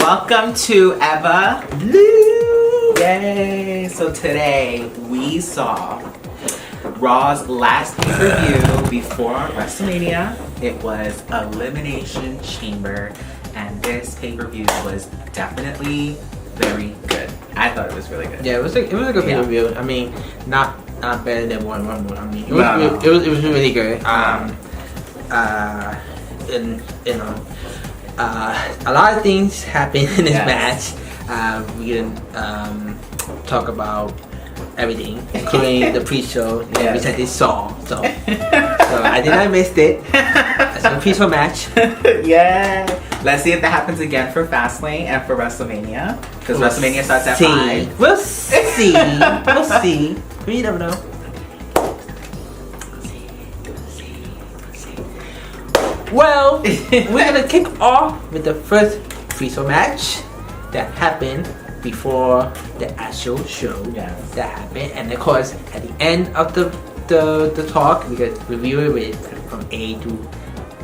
Welcome to EVALOU'S. Yay! So today we saw Raw's last pay-per-view before WrestleMania. It was Elimination Chamber, and this pay-per-view was definitely very good. I thought it was really good. Yeah, it was a good pay-per-view. I mean, not better than one. I mean, it was really good. And you know, a lot of things happened in this match. We didn't talk about everything, including the pre-show. We recently saw, so I did not miss it. It's a pre-show match. Yeah. Let's see if that happens again for Fastlane and for WrestleMania, because WrestleMania starts at 5. We'll see. We'll see. We never know. Well, we're gonna kick off with the first pre-show match that happened before the actual show. That happened, and of course, at the end of the talk, we could review it with from A to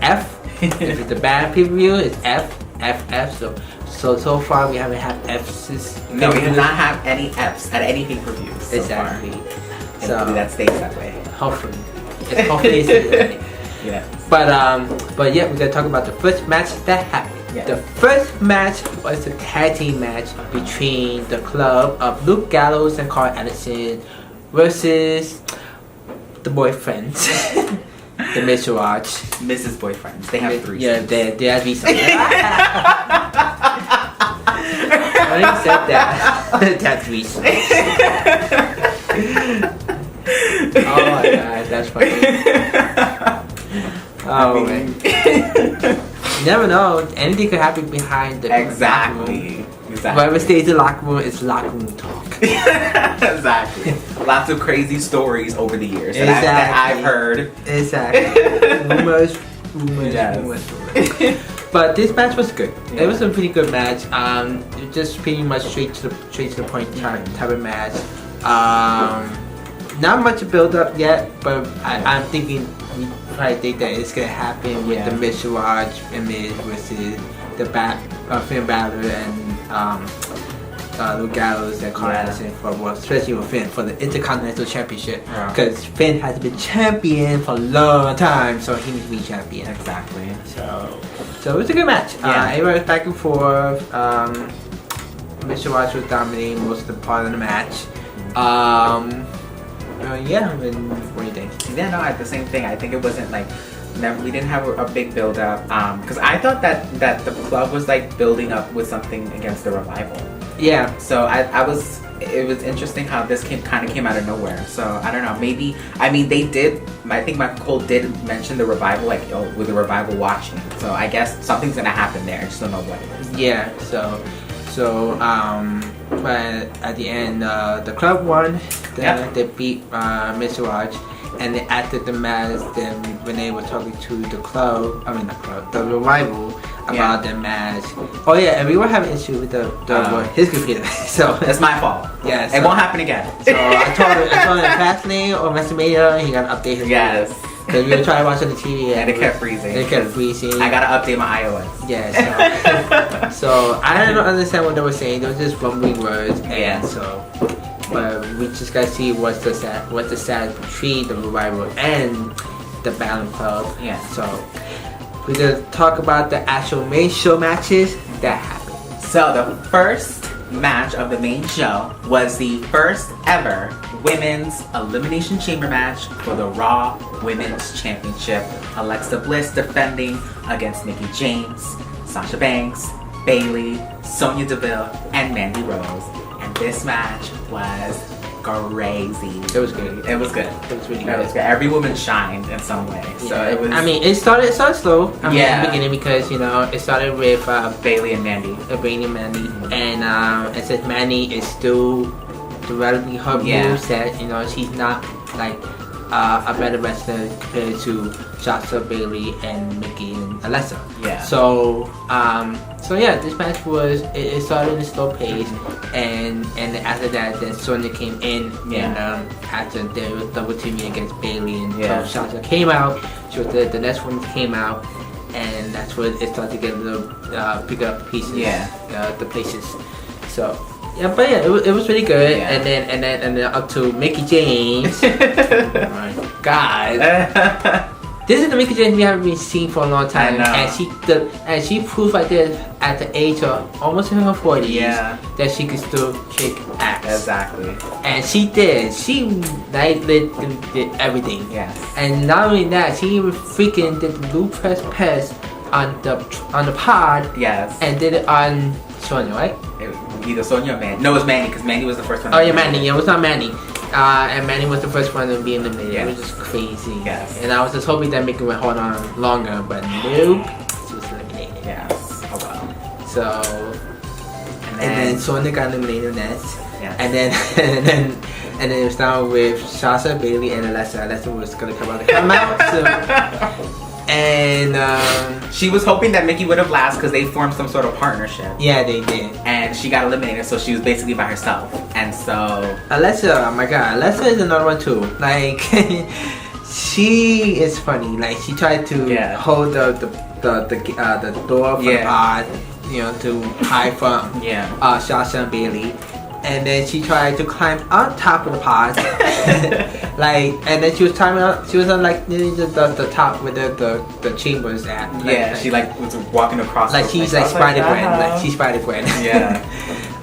F. If it's a bad pay-per-view, it's F. So far we haven't had F's. No, we did not have any F's at any pay-per-views so exactly. far. So that stays that way. Hopefully, it's that. Yeah. But yeah, we're gonna talk about the first match that happened. Yeah. The first match was the tag team match between the club of Luke Gallows and Carl Anderson versus the boyfriends. The Mrs. Boyfriends. They have 3. Yeah, they have these. I already said that. That's recent. Oh my god, that's funny. Oh man. You never know. Anything could happen behind the locker room. Whoever stays in the locker room is locker room talk. Exactly. Lots of crazy stories over the years that I've heard. Exactly. Rumors. But this match was good. Yeah. It was a pretty good match. It just pretty much straight to the point type of match. Not much build up yet, but I'm thinking we probably think that it's gonna happen with the Miz and Miz versus the Finn Balor and Luke Gallows and Carl Anderson especially with Finn for the Intercontinental Championship, because Finn has been champion for a long time, so he needs to be champion. Exactly. So it was a good match. Everybody was back and forth. Miz was dominating most of the part of the match. Yeah, I mean, what do you think? Yeah, no, the same thing. I think it wasn't like, we didn't have a big build up. Because I thought that the club was like building up with something against the Revival. Yeah. So it was interesting how this kind of came out of nowhere. So I don't know, maybe, I mean, they did, I think Michael Cole did mention the Revival, like, with the Revival watching. So I guess something's gonna happen there. I just don't know what it is. Yeah, so but at the end, the club won. They beat Miz, and they after the match, then when they were talking to the Revival about the match. Oh yeah, and we were having issue with his computer, so that's my fault. Yeah, it won't happen again. So I told him Fastlane or WrestleMania, he gotta update his. Yes. Because we were trying to watch on the TV and it kept freezing. I gotta update my iOS. Yeah, so I don't understand what they were saying. They were just rumbling words. But we just gotta see what's the sad between the Revival and the Balor Club. Yeah. So we're gonna talk about the actual main show matches that happened. So the first match of the main show was the first ever women's Elimination Chamber match for the Raw Women's Championship. Alexa Bliss defending against Mickie James, Sasha Banks, Bayley, Sonya Deville, and Mandy Rose. And this match was crazy. It was good. It was good. It was really good. It was good. Every woman shined in some way. So it was. I mean, it started slow. In the beginning, because it started with Bayley and Mandy. And since Mandy is still developing her moveset, she's not like a better wrestler compared to Sasha, Bayley, and Mickie and Alexa. Yeah. So this match was it started in a slow pace, and after that, then Sonya came in, and after they were double teaming against Bayley, and so Sasha came out. She was the next one came out, and that's when it started to get a little pick up pieces. The places. So yeah, but yeah, it was really good. Yeah. And then up to Mickie James. Oh my God. This is the Mickie James we haven't been seeing for a long time, and she proved like this at the age of almost in her 40s that she could still kick ass. Exactly. And she did. She did everything. Yes. And not only that, she even freaking did the Lou press on the pod. Yes. And did it on Sonya, right? Either Sonya or Mandy. No, it was Mandy because Mandy was the first one. Oh yeah, Mandy. Yeah, it was not Mandy. And Mandy was the first one to be eliminated. Yes. It was just crazy. Yes. And I was just hoping that Mickie would hold on longer, but nope, she was eliminated. Yes. Oh well. So, and then Sonya got eliminated next. Yes. And then it was down with Sasha, Bailey, and Alexa. Alexa was gonna come out. So, and she was hoping that Mickie would have last because they formed some sort of partnership. Yeah, they did. And she got eliminated, so she was basically by herself. And so Alexa, oh my God, Alexa is another one too. Like, she is funny. Like, she tried to hold the door from the pod, you know, to hide from Sasha and Bailey. And then she tried to climb on top of the pod, like, and then she was climbing up. She was on like the top where the chambers at. Like, she like was walking across. Like she's like Spider-Gwen. Like she's Spider-Gwen. Yeah.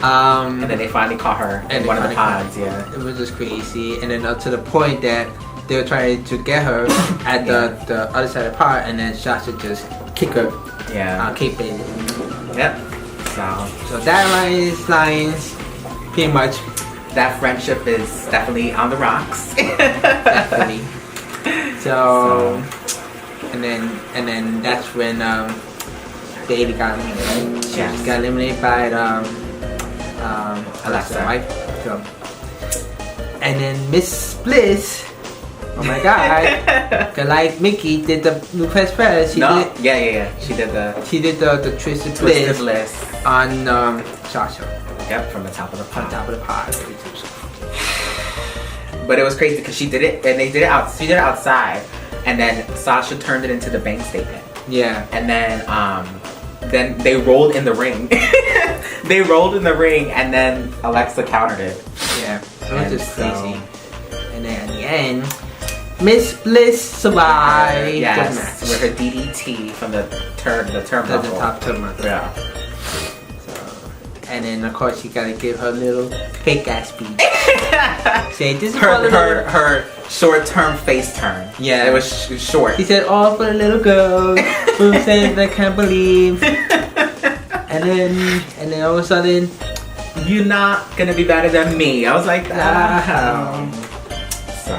And then they finally caught her in one of the pods. Yeah. It was just crazy, and then up to the point that they were trying to get her at the other side of the pod, and then Sasha just kick her. Yeah. Kick it. Yep. So that lines. Pretty much. That friendship is definitely on the rocks. Definitely. So, and then that's when Bailey got eliminated. She got eliminated by Alexa, right? So, and then Miss Bliss. Oh my God! Cause like Mickie did the new press. She did. Yeah. She did the twisted bliss on Sasha. Yep, from the top of the pod. But it was crazy because she did it, and they did it out. She did it outside, and then Sasha turned it into the bank statement. Yeah. And then they rolled in the ring. They rolled in the ring, and then Alexa countered it. Yeah, it was just crazy. And then at the end, Miss Bliss survived. Yes, with her DDT from the turnbuckle. The top turnbuckle. Yeah. And then of course you gotta give her a little fake ass speech. Say this is her short term face turn. Yeah, it was short. He said, "All for the little girl who said I can't believe." And then all of a sudden, you're not gonna be better than me. I was like, wow. So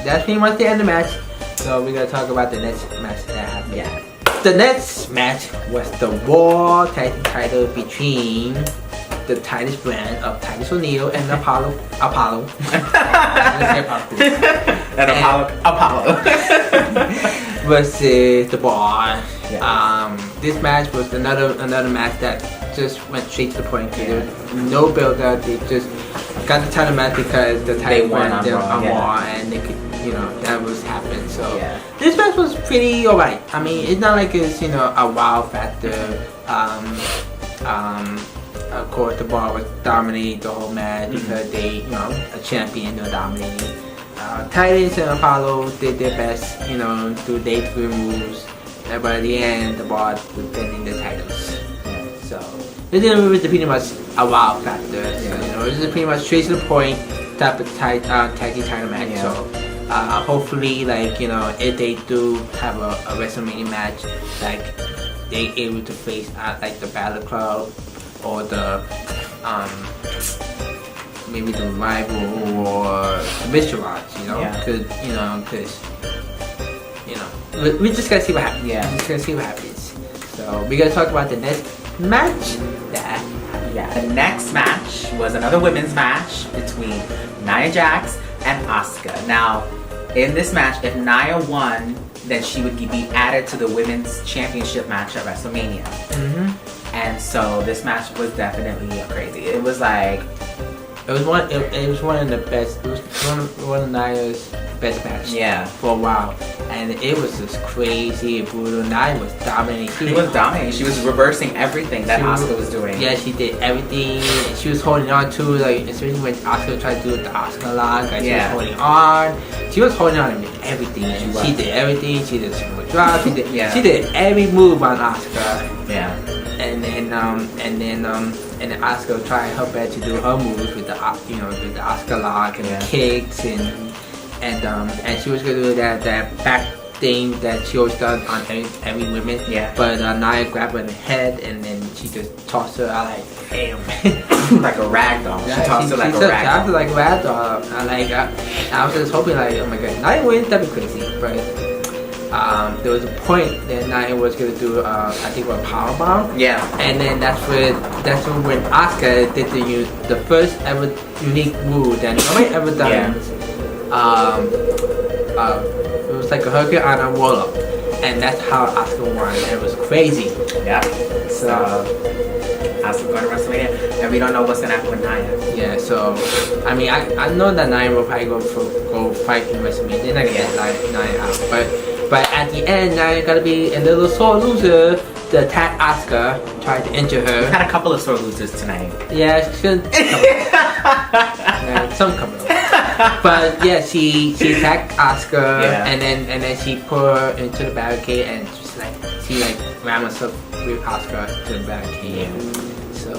that's pretty much the end of the match. So we're gonna talk about the next match that happened. Yeah. The next match was the Raw Tag Team title between the Titus brand of Titus O'Neil and Apollo. And Apollo. Versus the Bar. Yeah. This match was another match that just went straight to the point. There was no build up. They just got the title match because the title won on Raw, and they could, that was happened. So this match was pretty alright. I mean, it's not like it's a wow factor. Of course, the Bar was dominating the whole match because they, a champion, they're dominating. Titus and Apollo did their best, do their three moves. But at the end, the Bar was defending the titles. So this is pretty much a wow factor. So, this is pretty much straight to the point type of tag team title match. So hopefully, if they do have a WrestleMania match, they able to face the Balor Club or the maybe the Rival or the Mr. Rods, we just gotta see what happens. Yeah, we just gotta see what happens. So we're gonna talk about the next match. The next match was another women's match between Nia Jax and Asuka. Now, in this match, if Nia won, then she would be added to the women's championship match at WrestleMania. And so this match was definitely crazy. It was like it was one of the best. It was one of Nia's best match. Yeah. For a while, and it was just crazy and brutal. Nia was dominating. She was dominating. She was reversing everything that Asuka was doing. Yeah, she did everything. She was holding on to, like, especially when Asuka tried to do the Asuka lock. Like, she was holding on. She was holding on to everything. And she did everything. She did super drop. She did every move on Asuka. Yeah. And then Asuka tried her best to do her moves with the with the Asuka lock and the kicks and she was gonna do that back thing that she always does on every woman. Yeah. But Nia grabbed her in the head and then she just tossed her out like damn. Like a rag doll. She tossed her like a rag doll. Like a rag doll. I was just hoping like, oh my god, Nia wins, that'd be crazy. But there was a point that Nia was gonna do I think a power bomb. Yeah. And then that's when Asuka did the first ever unique move that nobody ever done. Yeah. It was like a hurricane on a roll up, and that's how Asuka won. And it was crazy. Yeah. So Asuka going to WrestleMania, and we don't know what's gonna happen with Nia. Yeah. So I mean, I know that Nia will probably go fight in WrestleMania. They're not gonna get Nia out, but at the end, Nia gotta be a little sore loser to attack Asuka, try to injure her. We had a couple of sore losers tonight. Yeah, some couple. But yeah, she attacked Asuka and then she put her into the barricade and she ran herself with Asuka to the barricade. So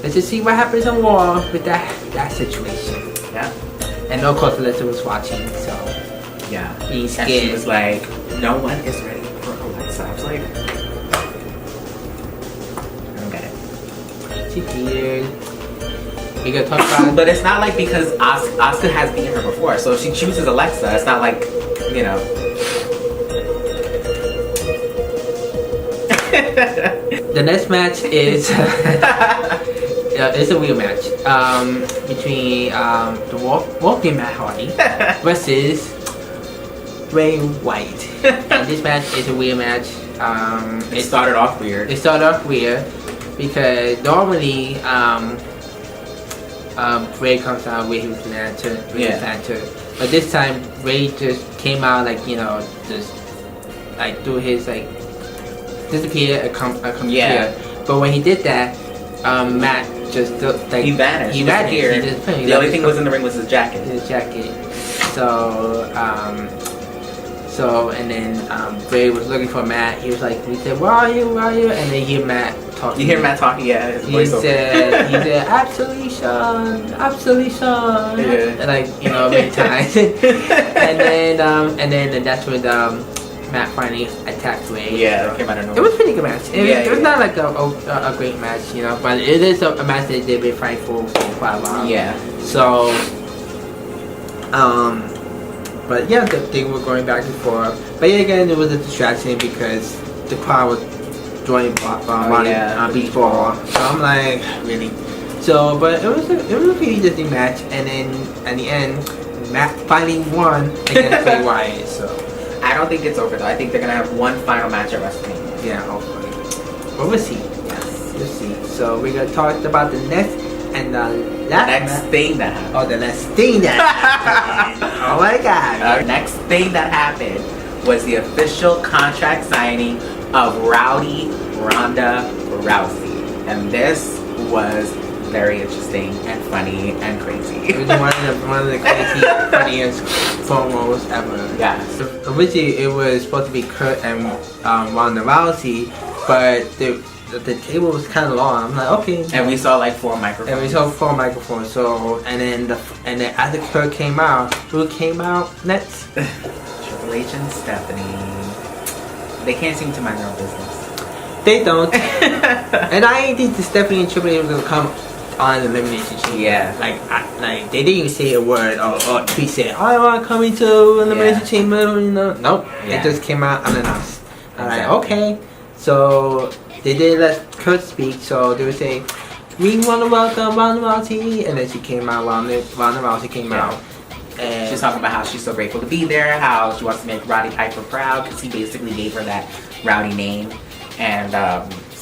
let's just see what happens on War with that situation. Yeah. And of course Alyssa was watching, so yeah. Being scared. And she was like, no one is ready for Alexa. I was like, okay. She did. We gonna talk about it. But it's not like because Asuka has beaten her before, so if she chooses Alexa, it's not like, you know. The next match is it's a wheel match between the Walking Matt Hardy versus Bray Wyatt. And this match is a wheel match. It started off weird. It started off weird because normally Bray comes out with his lantern, but this time Bray just came out like just like do his like disappear and come here. But when he did that, Matt just like he vanished. He disappeared. The only thing that was in the ring was his jacket. So and then Bray was looking for Matt. He was like, he said, "Where are you? Where are you?" And then you hear Matt talking. You hear Matt talking, yeah. His he said, "Absolution." And like many times. and then that's when Matt finally attacked Bray. Yeah, it came out of nowhere. It was a pretty good match. It was not like a great match, but it is a match that they've been fighting for quite a while. Yeah. So, but yeah, they were going back and forth. But yeah, again, it was a distraction because the crowd was joining before. So I'm like, really? So, but it was a pretty interesting match. And then at the end, Matt finally won against Bray Wyatt. So. I don't think it's over though. I think they're gonna have one final match at WrestleMania. Yeah, hopefully. But we'll see. Yes, we'll see. So we're gonna talk about the next and the next thing that happened. Oh, the next thing that happened. Oh my god. The next thing that happened was the official contract signing of Ronda Rousey, and this was very interesting and funny and crazy. It was one of the crazy, funniest promos ever. Yes. Originally, it was supposed to be Kurt and Ronda Rousey, but the table was kind of long. I'm like, okay. And we saw like 4 microphones. So and then after Kurt came out, who came out next? Triple H and Stephanie. They can't seem to mind their own business. They don't. And I didn't think the Stephanie and Triple H was gonna come on the Elimination Chamber. Yeah. Like they didn't even say a word or tweet said, "I want to come into Elimination Chamber." Nope. Yeah. It just came out unannounced. I'm like, Exactly. okay. So they did let Kurt speak. So they would say, "We want to welcome Ronda Rousey," and then she came out. Ronda Rousey came out. And she's talking about how she's so grateful to be there, how she wants to make Roddy Piper proud because he basically gave her that rowdy name. And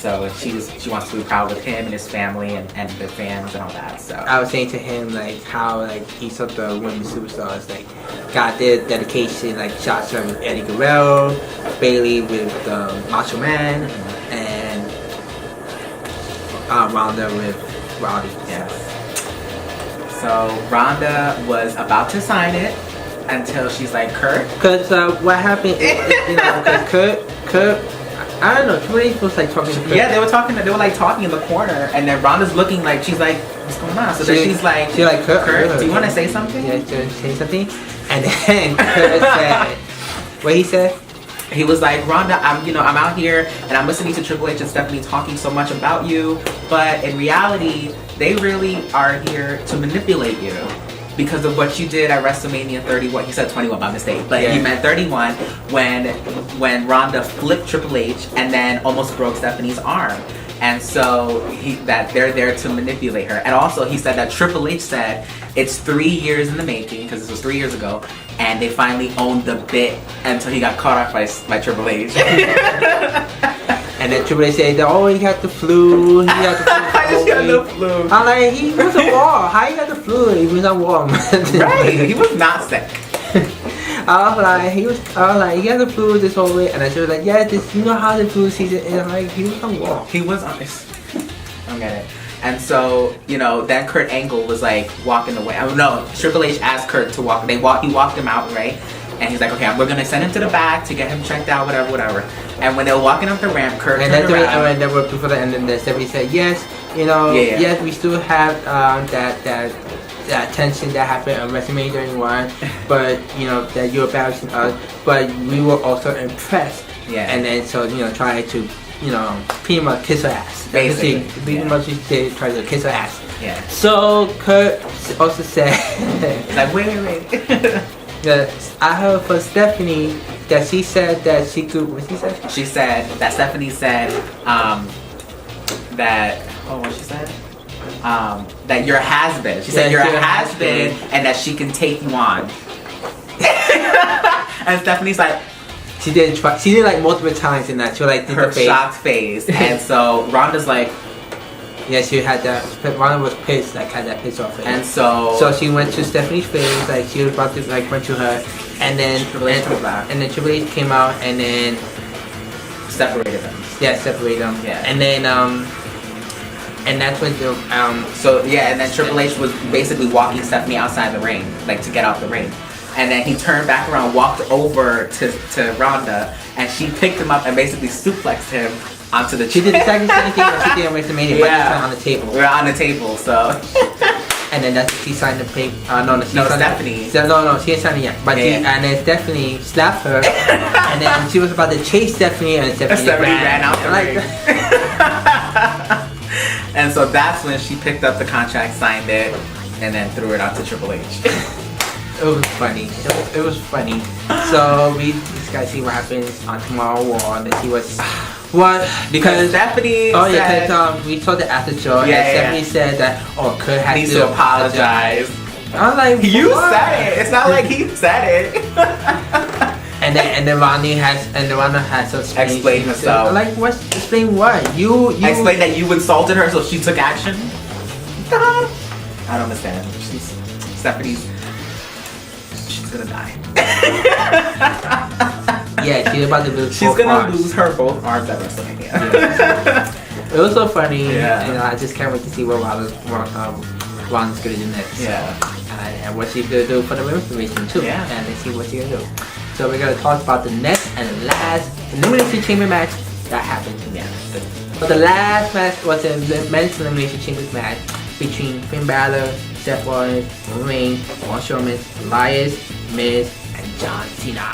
So she wants to be proud of him and his family and the fans and all that. So I was saying to him like how like each of the women superstars like got their dedication, like Sasha with Eddie Guerrero, Bailey with Macho Man, and Ronda with Rousey. Yes. So Ronda was about to sign it until she's like, Kurt. Cause what happened is, you know, cause Kurt, I don't know, Triple H was like talking to Kurt. Yeah, they were like talking in the corner, and then Ronda's looking like she's like, what's going on? So then she's like, Kurt, do you want to say something? Yeah, to say something. And then Kurt said, what he said? He was like, Ronda, I'm out here and I'm listening to Triple H and Stephanie talking so much about you, but in reality, they really are here to manipulate you because of what you did at WrestleMania 31. He said 21 by mistake, but he meant 31 when Ronda flipped Triple H and then almost broke Stephanie's arm. And so that they're there to manipulate her. And also he said that Triple H said it's 3 years in the making, because this was 3 years ago, and they finally owned the bit until he got caught off by Triple H. And then Triple H said, oh, he got the flu. He got the flu. I just got the flu. I'm like, he was on Raw. How he got the flu? He was on Raw. Right, he was not sick. I was like, he got the flu this whole way, and I was like, yeah, you know how the flu season is. I'm like, he was on Raw. He was on this. I don't get it. And so, then Kurt Angle was like walking away. Oh no, Triple H asked Kurt to walk. He walked him out, right? And he's like, okay, we're gonna send him to the back to get him checked out, whatever. And when they were walking up the ramp, Kurt turned around. And then before that, and then Stephanie said, yes, yes, we still have that tension that happened on WrestleMania 31, but that you're embarrassing us, but we were also impressed. Yeah. And then so try to pretty much kiss her ass. Basically, pretty much try to kiss her ass. Yeah. So Kurt also said, like wait. I heard from Stephanie that she said that she could. What she said? She said that Stephanie said that. Oh, what she said? That you're a has-been. She said you're a has-been and that she can take you on. And Stephanie's like, she did like multiple times in that. She was like did her shocked face. And so Ronda's like, yeah, she had that. Ronda was pissed, like had that pissed off face. And so she went to Stephanie's face, like she was about to like run to her, and then Triple H came out and then separated them. Yeah, separated them. Yeah. And then and that's when the and then Triple H was basically walking Stephanie outside the ring, like to get out the ring. And then he turned back around, walked over to Ronda, and she picked him up and basically suplexed him onto the chair. She did the same thing that she did on WrestleMania, but this time on the table. We're on the table, so. And then she signed the paper. Stephanie. She didn't sign it yet. But and then Stephanie slapped her, and then she was about to chase Stephanie, and Stephanie ran out the ring. And so that's when she picked up the contract, signed it, and then threw it out to Triple H. It was funny. It was funny. So we just gotta see what happens on tomorrow Raw. Let's see what because Stephanie. Oh yeah, because we saw the after show and Stephanie said that Kurt has to apologize. I was like, you said it. It's not like he said it. And then Ronda has to explain herself. Like what? Explain what? You explain that you insulted her, so she took action. I don't understand. Stephanie's gonna die. Yeah, she's about to lose. She's gonna lose her both arms at WrestleMania. It was so funny. Yeah. And I just can't wait to see what Ronda's gonna do next. Yeah. And what she's gonna do for the women's division too. Yeah. And let's see what she's gonna do. So we're gonna talk about the next and last Elimination Chamber match that happened. Yeah. But the last match was the men's Elimination Chamber match between Finn Balor, Seth Rollins, Roman Reigns, Braun Strowman, Elias, Miz, and John Cena.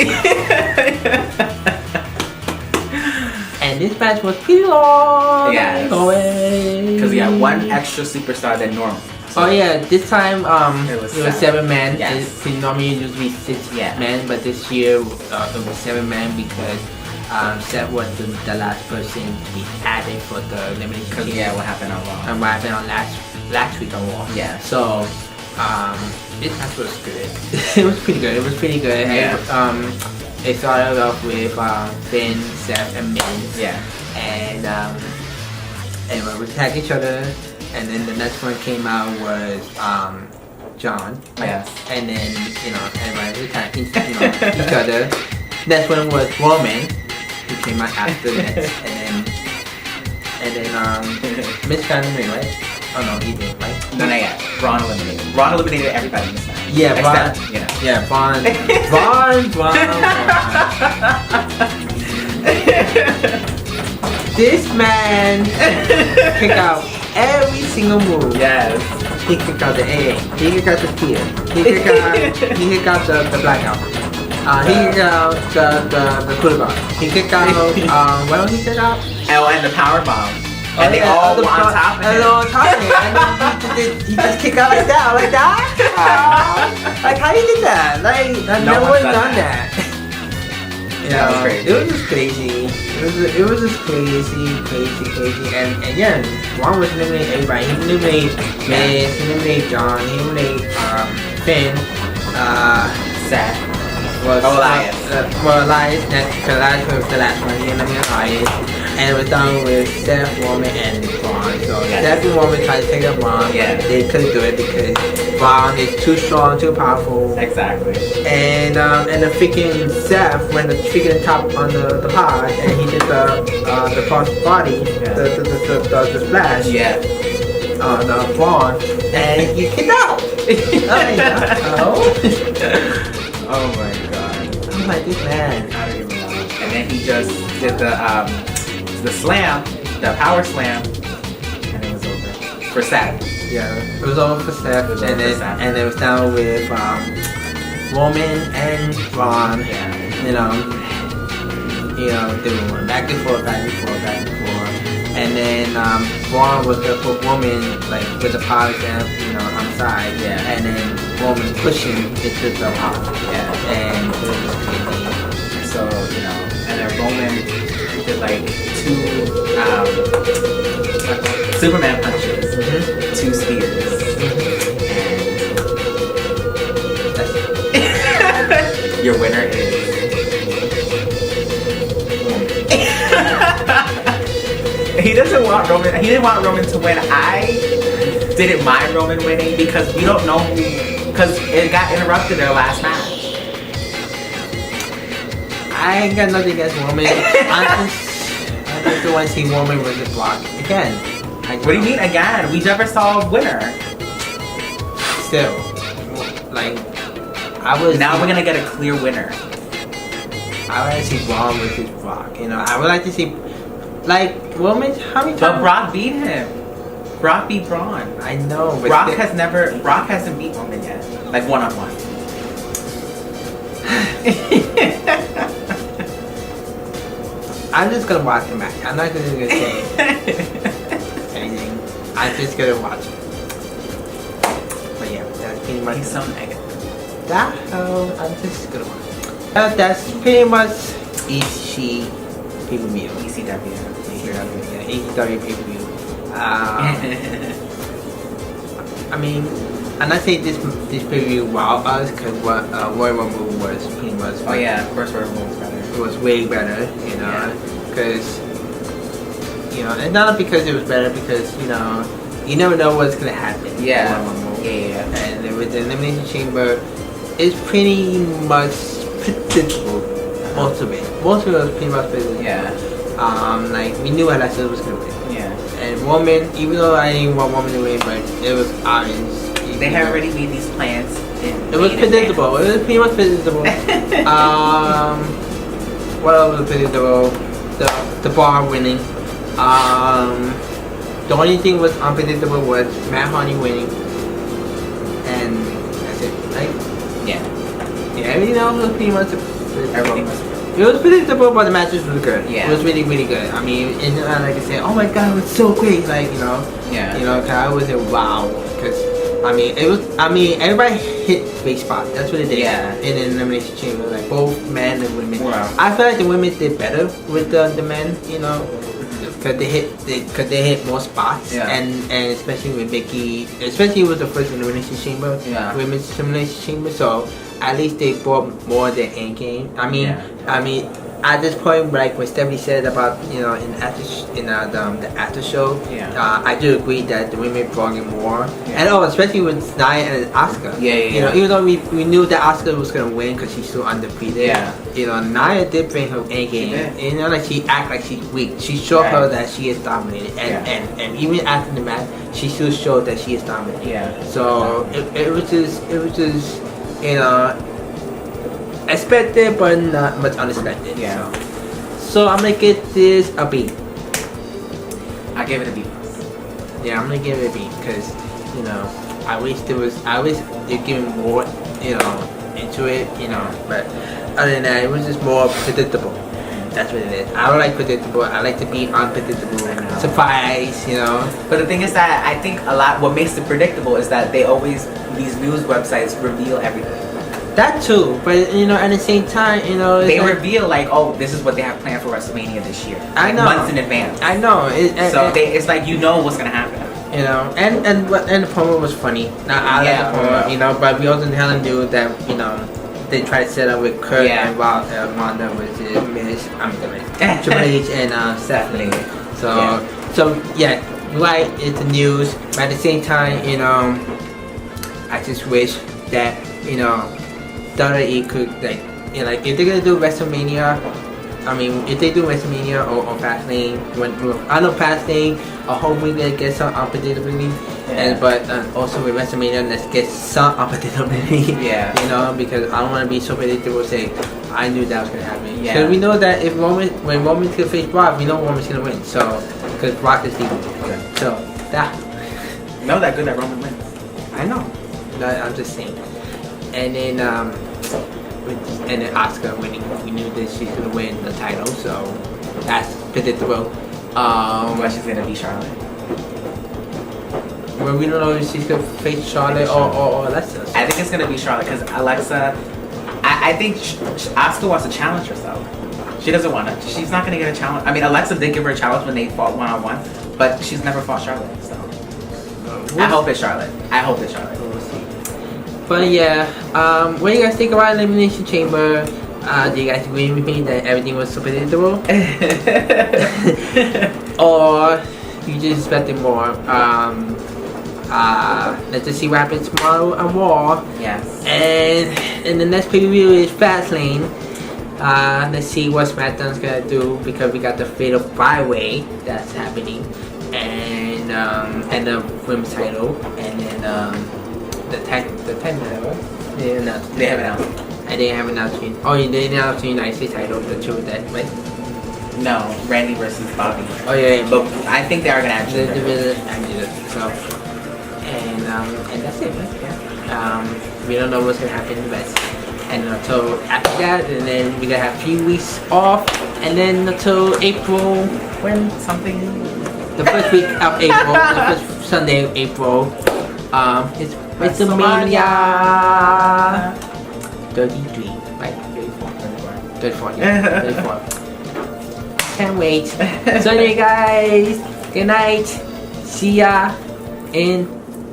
And this match was pretty long. Yeah. Because we had one extra superstar than normal. So yeah, this time it was 7 men. Yes. Normally it usually 6 men, but this year it was 7 men because Seth was the last person to be added for the Elimination. Yeah, what happened on Raw? And what happened on last week on Raw. Yeah. So this match was good. It was pretty good. Yeah. It started off with Finn, Seth, and Miz. Yeah. And everybody would attack each other, and then the next one came out was John. Yes. And then everybody would attack each other. Next one was Roman, who came out after that, and then Miss got eliminated, right? Oh no, he didn't, right? No, not yet. Ron eliminated. Ron eliminated everybody in this match. Yeah, except, Ron. This man kick out every single move. Yes. He kick out the AA. He kick out the Fear. He kick out the Blackout. He kick out the Kulibar. He kick out what else he kick out? Oh, and the power bomb. And they all were on top of him. And on top of him. And then he just kick out like that. Like that? Like how you did that? Like I've never done that. That was crazy. It was just crazy. It was just crazy. And yeah, Ron was eliminating everybody. He eliminated Miz, he eliminated John, he eliminated Finn, Seth. Elias. Elias, Elias was the last one. He eliminated Elias. And it was done with Seth, Roman, and Braun. So Seth and Roman tried to take up Braun. Yeah. They couldn't do it because Braun is too strong, too powerful. Exactly. And the freaking Seth went the freaking top on the pod, and he did the cross body, the splash. Yeah. On Braun, and he kicked out. Oh my god. I'm like, this man. I don't even know. And then he just did the slam, the power slam, and it was over for Seth. Yeah, it was over for Seth, and it was down with Roman and Braun. Yeah. They were going back and forth, and then Braun was there for Roman, like with the power slam, on the side. Yeah. And then Roman pushing into the rock. Yeah. And it was crazy. So and then Roman did like 2 Superman punches, 2 spears, and your winner is. He doesn't want Roman. He didn't want Roman to win. I didn't mind Roman winning because we don't know because it got interrupted their last match. I ain't got nothing against Roman. I just don't want to see Roman versus Brock again. What do you mean again? We never saw a winner. Still, like I was. Now we're gonna get a clear winner. I would like to see Braun versus Brock. I would like to see like Roman. How many times? But Brock beat him. Brock beat Braun. I know. But Brock hasn't beat Roman yet. Like 1-on-1. I'm just gonna watch the match. I'm not gonna say anything. I'm just gonna watch it. But yeah, that's pretty much. He's so negative. I'm just gonna watch it. That's pretty much EC pay-per-view. ECW. ECW pay-per-view. I mean, I'm not saying this pay-per-view wowed us because what Royal Rumble was pretty much. Oh yeah, of course Royal Rumble was better. It was way better, because and not because it was better, because you never know what's gonna happen. Yeah. And with the Elimination Chamber, it's pretty much predictable. Most of it was pretty much predictable. Yeah. Like we knew Asuka was gonna win. Yeah. And Roman, even though I didn't want Roman to win, but it was obvious. They had already made these plans. It was predictable. It was pretty much predictable. What else was predictable? The bar winning. The only thing was unpredictable was Matt Hardy winning, and that's it, right? Yeah. Yeah, everything else was pretty much Everything was. It was predictable, but the matches was good. Yeah. It was really, really good. I mean, and like I said, oh my god, it was so great. Like Yeah. cause I was like, wow, because. Everybody hit great spots. That's what it did. Yeah. In the Elimination Chamber, like both men and women. Wow. I feel like the women did better with the men, because they hit more spots. Yeah. And especially with Vicky, especially with the first Elimination Chamber, Women's Elimination Chamber. So at least they brought more of their end game. at this point, like what Stephanie said about the after show, I do agree that the women brought in more, and especially with Nia and Asuka. Even though we knew that Asuka was gonna win because she's still undefeated. Nia did bring her A game. Like she act like she's weak. She showed her that she is dominated, and even after the match, she still showed that she is dominated. So it was just expected, but not much unexpected. So I'm gonna give this a B. I give it a B+. Yeah, I'm gonna give it a B because I wish they're giving more into it. But other than that, it was just more predictable. That's what it is. I don't like predictable. I like to be unpredictable. Surprise, But the thing is that I think what makes it predictable is that these news websites reveal everything. That too, but at the same time, they reveal like, oh, this is what they have planned for WrestleMania this year. I know, months in advance. I know. It's like what's gonna happen. And the promo was funny. I like the promo, but we also knew that they tried to set up with Kurt and Ronda, which is Triple H and Stephanie. So right, it's the news, but at the same time, I just wish that WWE could like if they're gonna do WrestleMania, if they do WrestleMania or Fastlane, I know Fastlane, I hope we gonna get some unpredictability, but also with WrestleMania, let's get some unpredictability. Because I don't want to be so predictable. Say I knew that was gonna happen. Because we know that when Roman's gonna face Brock, we know Roman's gonna win. So because Brock is leaving, so that good that Roman wins. I know. I'm just saying. And then Asuka winning, we knew that she's gonna win the title, so that's predictable. But she's gonna be Charlotte. Well, we don't know if she's gonna face Charlotte or Alexa. So. I think it's gonna be Charlotte because Alexa. I think Asuka wants to challenge herself. She doesn't want to. She's not gonna get a challenge. Alexa did give her a challenge when they fought 1-on-1, but she's never fought Charlotte. So I hope it's Charlotte. We'll see. But what do you guys think about Elimination Chamber? Do you guys agree with me that everything was so predictable? Or you just expected more? Let's just see what happens tomorrow on Raw. Yes. And the next preview is Fastlane. Let's see what SmackDown's gonna do because we got the Fatal 5-Way that's happening, and the women's title, and then the tag title. They have announced. And they have announced. They announced the United States title. The two of that, right? No, Randy versus Bobby. But I think they are gonna actually. So, and that's it, right? We don't know what's gonna happen, but until after that, and then we're gonna have a few weeks off, and then until April, when something, the first week of April, the first Sunday of April, it's WrestleMania 33, right? 34, yeah, 34. Can't wait. So anyway, guys, good night. See ya in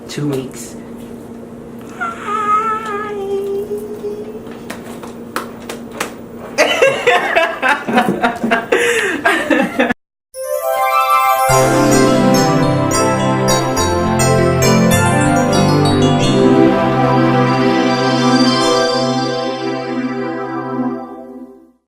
2 weeks.